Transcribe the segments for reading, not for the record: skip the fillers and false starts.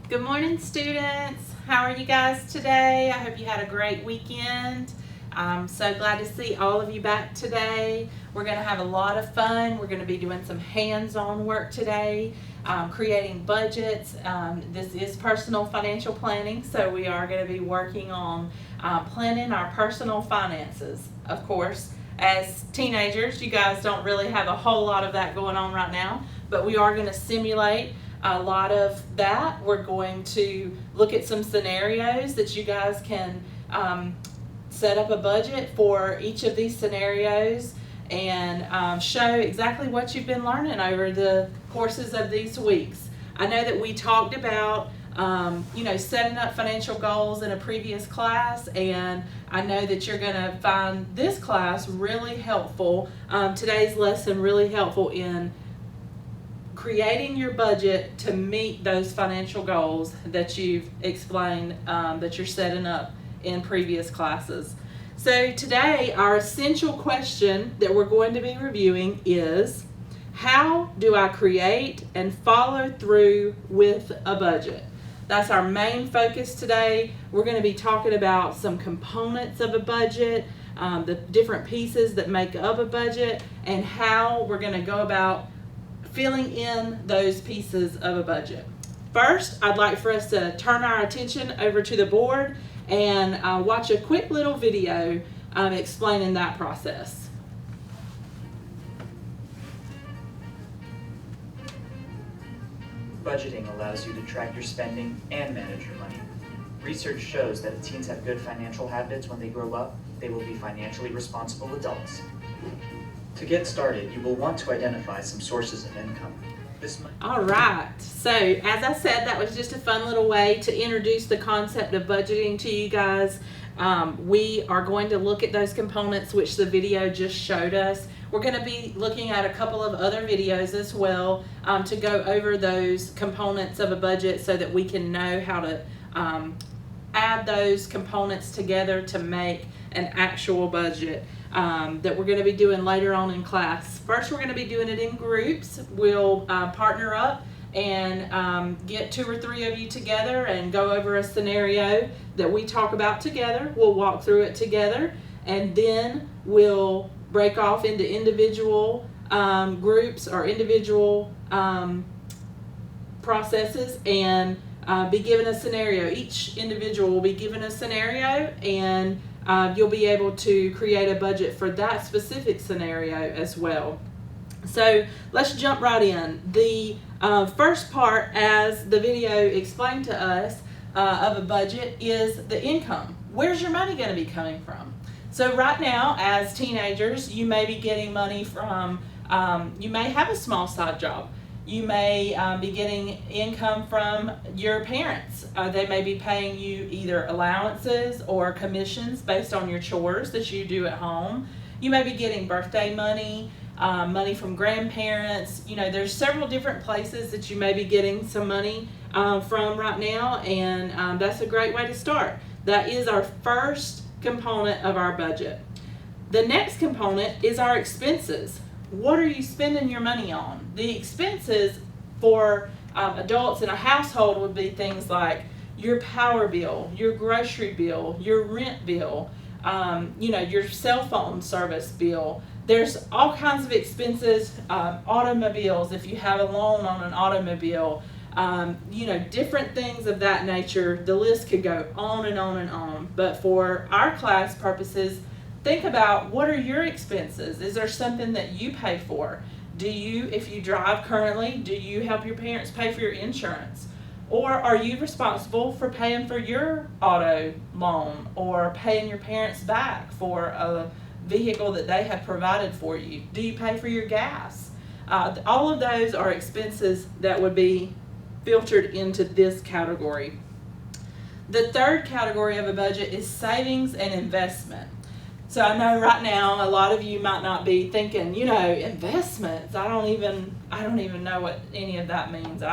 Good morning, students. How are you guys today? I hope you had a great weekend. I'm so glad to see all of you back today. We're going to have a lot of fun. We're going to be doing some hands-on work today, creating budgets. This is personal financial planning, so we are going to be working on planning our personal finances. Of course, as teenagers, you guys don't really have a whole lot of that going on right now, but we are going to simulate a lot of that. We're going to look at some scenarios that you guys can set up a budget for each of these scenarios and show exactly what you've been learning over the courses of these weeks. I know that we talked about setting up financial goals in a previous class, and I know that you're going to find this class really helpful, today's lesson really helpful in creating your budget to meet those financial goals that you've explained that you're setting up in previous classes. So today our essential question that we're going to be reviewing is, how do I create and follow through with a budget? That's our main focus today. We're going to be talking about some components of a budget, the different pieces that make up a budget, and how we're going to go about filling in those pieces of a budget. First, I'd like for us to turn our attention over to the board and watch a quick little video explaining that process. Budgeting allows you to track your spending and manage your money. Research shows that if teens have good financial habits when they grow up, they will be financially responsible adults. To get started, you will want to identify some sources of income. All right, so as I said, that was just a fun little way to introduce the concept of budgeting to you guys. We are going to look at those components which the video just showed us. We're going to be looking at a couple of other videos as well to go over those components of a budget so that we can know how to add those components together to make an actual budget that we're going to be doing later on in class. First, we're going to be doing it in groups. We'll partner up and get 2 or 3 of you together and go over a scenario that we talk about together. We'll walk through it together, and then we'll break off into individual groups or individual processes and be given a scenario. Each individual will be given a scenario, and you'll be able to create a budget for that specific scenario as well. So let's jump right in. The first part, as the video explained to us, of a budget is the income. Where's your money going to be coming from? So right now, as teenagers, you may be getting money from, you may have a small side job. You may be getting income from your parents. They may be paying you either allowances or commissions based on your chores that you do at home. You may be getting birthday money, money from grandparents. There's several different places that you may be getting some money from right now, and that's a great way to start. That is our first component of our budget. The next component is our expenses. What are you spending your money on? The expenses for adults in a household would be things like your power bill, your grocery bill, your rent bill, your cell phone service bill. There's all kinds of expenses, automobiles, if you have a loan on an automobile, different things of that nature. The list could go on and on and on. But for our class purposes, think about, what are your expenses? Is there something that you pay for? Do you, if you drive currently, do you help your parents pay for your insurance? Or are you responsible for paying for your auto loan or paying your parents back for a vehicle that they have provided for you? Do you pay for your gas? All of those are expenses that would be filtered into this category. The third category of a budget is savings and investment. So I know right now a lot of you might not be thinking, investments. I don't even know what any of that means.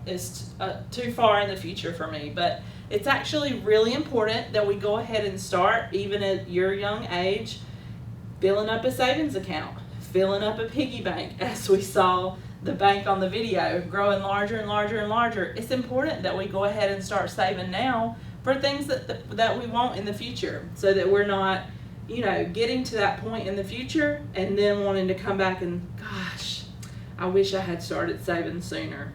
It's too far in the future for me. But it's actually really important that we go ahead and start, even at your young age, filling up a savings account, filling up a piggy bank, as we saw the bank on the video, growing larger and larger and larger, it's important that we go ahead and start saving now for things that we want in the future, so that we're not, getting to that point in the future and then wanting to come back and, gosh, I wish I had started saving sooner.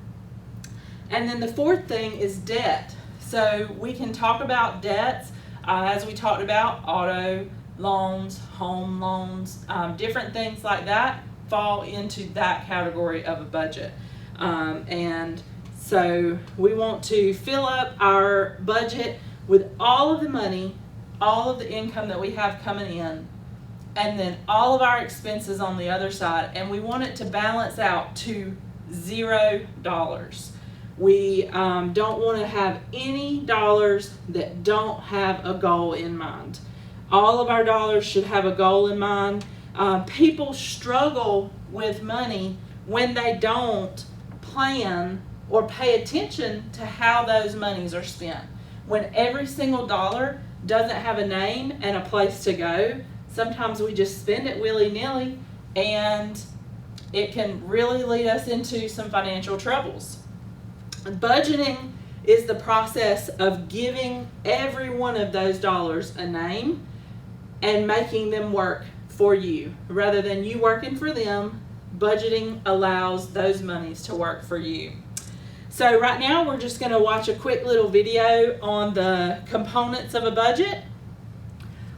And then the fourth thing is debt. So we can talk about debts, as we talked about, auto loans, home loans, different things like that fall into that category of a budget. And so we want to fill up our budget with all of the money, all of the income that we have coming in, and then all of our expenses on the other side, and we want it to balance out to $0. We don't want to have any dollars that don't have a goal in mind. All of our dollars should have a goal in mind. People struggle with money when they don't plan or pay attention to how those monies are spent. When every single dollar doesn't have a name and a place to go, sometimes we just spend it willy-nilly, and it can really lead us into some financial troubles. Budgeting is the process of giving every one of those dollars a name and making them work for you. Rather than you working for them, budgeting allows those monies to work for you. So right now we're just going to watch a quick little video on the components of a budget.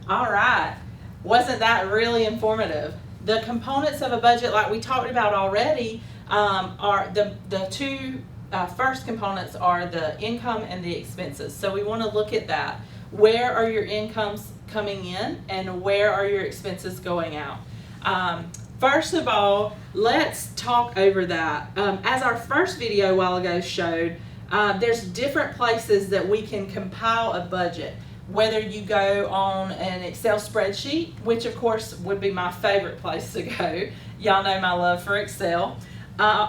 All right, wasn't that really informative? The components of a budget, like we talked about already, are the two first components are the income and the expenses. So we want to look at that. Where are your incomes coming in and where are your expenses going out? First of all, let's talk over that. As our first video a while ago showed, there's different places that we can compile a budget. Whether you go on an Excel spreadsheet, which of course would be my favorite place to go. Y'all know my love for Excel.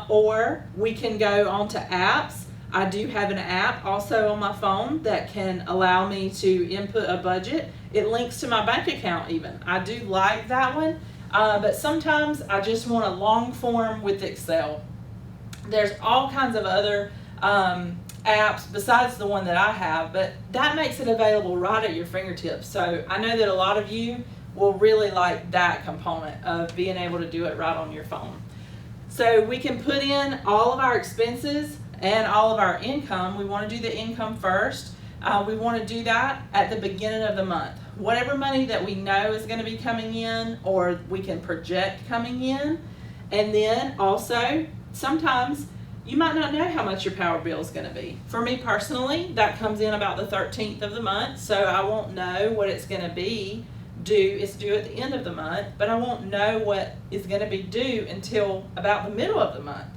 Or we can go onto apps. I do have an app also on my phone that can allow me to input a budget. It links to my bank account even. I do like that one, but sometimes I just want a long form with Excel. There's all kinds of other apps besides the one that I have, but that makes it available right at your fingertips. So I know that a lot of you will really like that component of being able to do it right on your phone. So we can put in all of our expenses and all of our income. We want to do the income first. We want to do that at the beginning of the month. Whatever money that we know is going to be coming in or we can project coming in. And then also, sometimes you might not know how much your power bill is going to be. For me personally, that comes in about the 13th of the month, so I won't know what it's going to be due. It's due at the end of the month, but I won't know what is going to be due until about the middle of the month.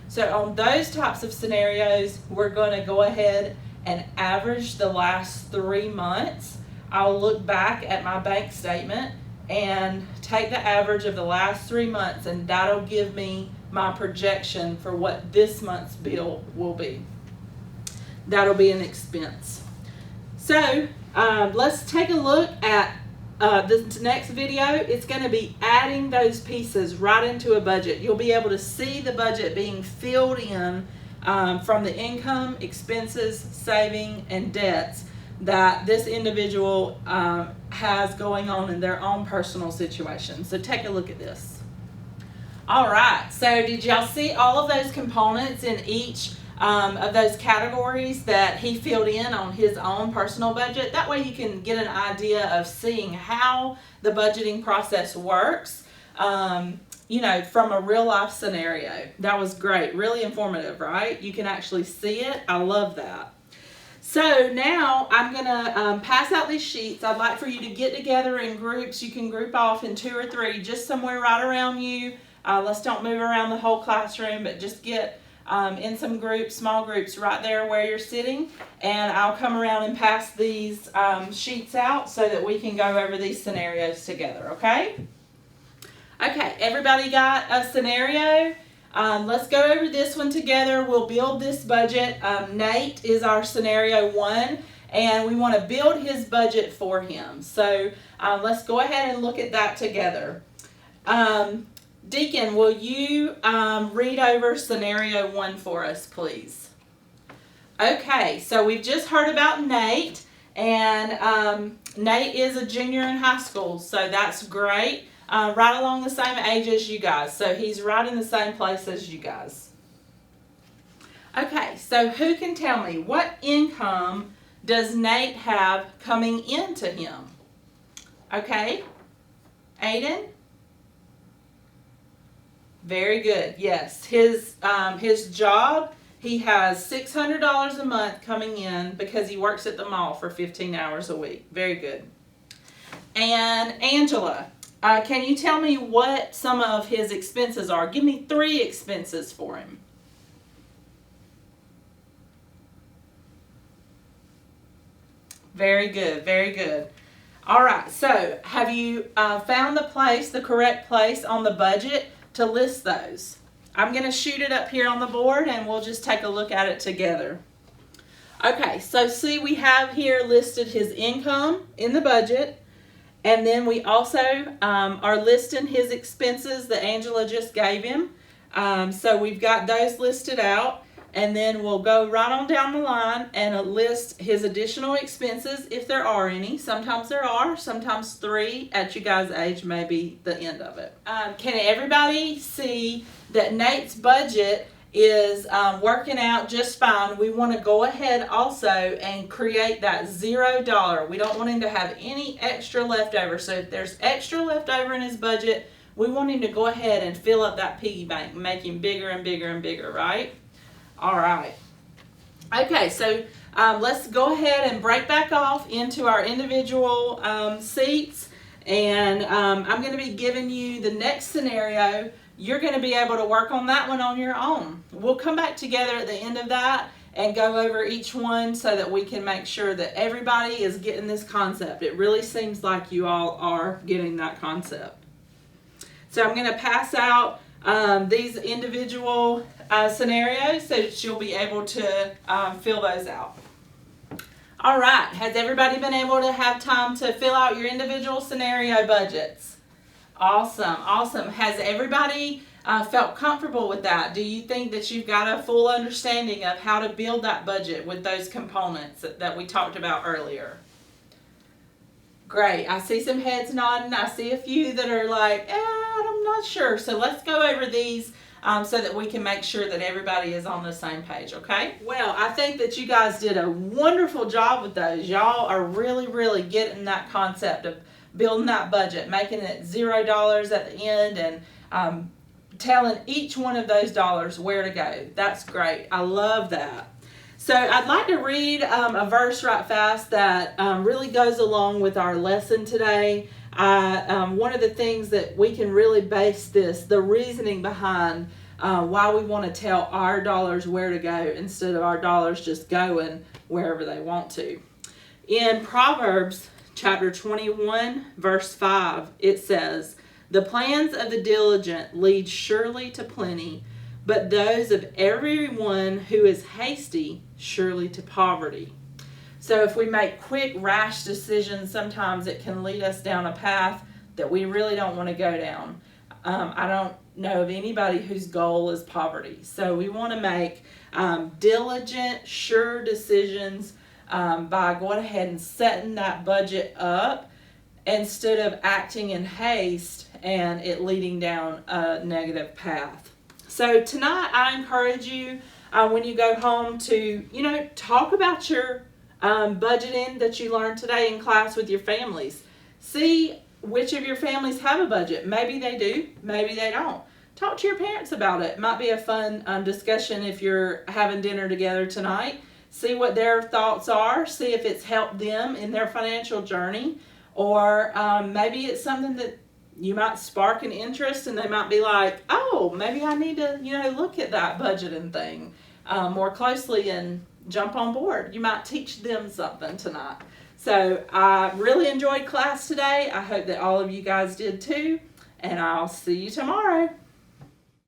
So on those types of scenarios, we're going to go ahead and average the last 3 months. I'll look back at my bank statement and take the average of the last 3 months, and that'll give me my projection for what this month's bill will be. That'll be an expense. So let's take a look at this next video. It's going to be adding those pieces right into a budget. You'll be able to see the budget being filled in from the income, expenses, saving, and debts that this individual has going on in their own personal situation. So take a look at this. All right, so did y'all see all of those components in each of those categories that he filled in on his own personal budget? That way you can get an idea of seeing how the budgeting process works, you know, from a real life scenario. That was great, really informative, right? You can actually see it. I love that. So now I'm going to pass out these sheets. I'd like for you to get together in groups. You can group off in 2 or 3, just somewhere right around you. Let's don't move around the whole classroom, but just get in some groups, small groups right there where you're sitting, and I'll come around and pass these sheets out so that we can go over these scenarios together, okay? Okay, everybody got a scenario? Let's go over this one together. We'll build this budget. Nate is our scenario 1, and we want to build his budget for him. So let's go ahead and look at that together. Deacon, will you read over scenario 1 for us, please? Okay, so we've just heard about Nate, and Nate is a junior in high school, so that's great. Right along the same age as you guys, so he's right in the same place as you guys. Okay, so who can tell me what income does Nate have coming into him? Okay, Aiden? Very good. Yes, his job, he has $600 a month coming in because he works at the mall for 15 hours a week. Very good. And Angela, can you tell me what some of his expenses are? Give me 3 expenses for him. Very good, very good. All right, so have you found the correct place on the budget to list those? I'm going to shoot it up here on the board and we'll just take a look at it together. Okay, so see, we have here listed his income in the budget, and then we also are listing his expenses that Angela just gave him. So we've got those listed out, and then we'll go right on down the line and list his additional expenses if there are any. Sometimes there are, sometimes 3 at you guys' age may be the end of it. Can everybody see that Nate's budget is working out just fine? We want to go ahead also and create that $0. We don't want him to have any extra leftover. So if there's extra leftover in his budget, we want him to go ahead and fill up that piggy bank, make him bigger and bigger and bigger, right? All right. Okay, so let's go ahead and break back off into our individual seats. And I'm going to be giving you the next scenario. You're going to be able to work on that one on your own. We'll come back together at the end of that and go over each one so that we can make sure that everybody is getting this concept. It really seems like you all are getting that concept. So I'm going to pass out these individual scenarios so that you'll be able to fill those out. All right, has everybody been able to have time to fill out your individual scenario budgets? Awesome, awesome. Has everybody felt comfortable with that? Do you think that you've got a full understanding of how to build that budget with those components that we talked about earlier? Great. I see some heads nodding. I see a few that are like, I'm not sure. So let's go over these so that we can make sure that everybody is on the same page, okay? Well, I think that you guys did a wonderful job with those. Y'all are really, really getting that concept of building that budget, making it $0 at the end, and telling each one of those dollars where to go. That's great. I love that. So I'd like to read a verse right fast that really goes along with our lesson today. One of the things that we can really base the reasoning behind why we want to tell our dollars where to go instead of our dollars just going wherever they want to. In Proverbs chapter 21, verse 5, it says, "The plans of the diligent lead surely to plenty, but those of everyone who is hasty surely to poverty." So if we make quick, rash decisions, sometimes it can lead us down a path that we really don't want to go down. I don't know of anybody whose goal is poverty. So we want to make diligent, sure decisions by going ahead and setting that budget up instead of acting in haste and it leading down a negative path. So tonight I encourage you when you go home to, talk about your budgeting that you learned today in class with your families. See which of your families have a budget. Maybe they do, maybe they don't. Talk to your parents about it. It might be a fun discussion if you're having dinner together tonight. See what their thoughts are. See if it's helped them in their financial journey. Or maybe it's something that you might spark an interest and they might be like, oh, maybe I need to, look at that budgeting thing more closely and jump on board. You might teach them something tonight. So I really enjoyed class today. I hope that all of you guys did too. And I'll see you tomorrow.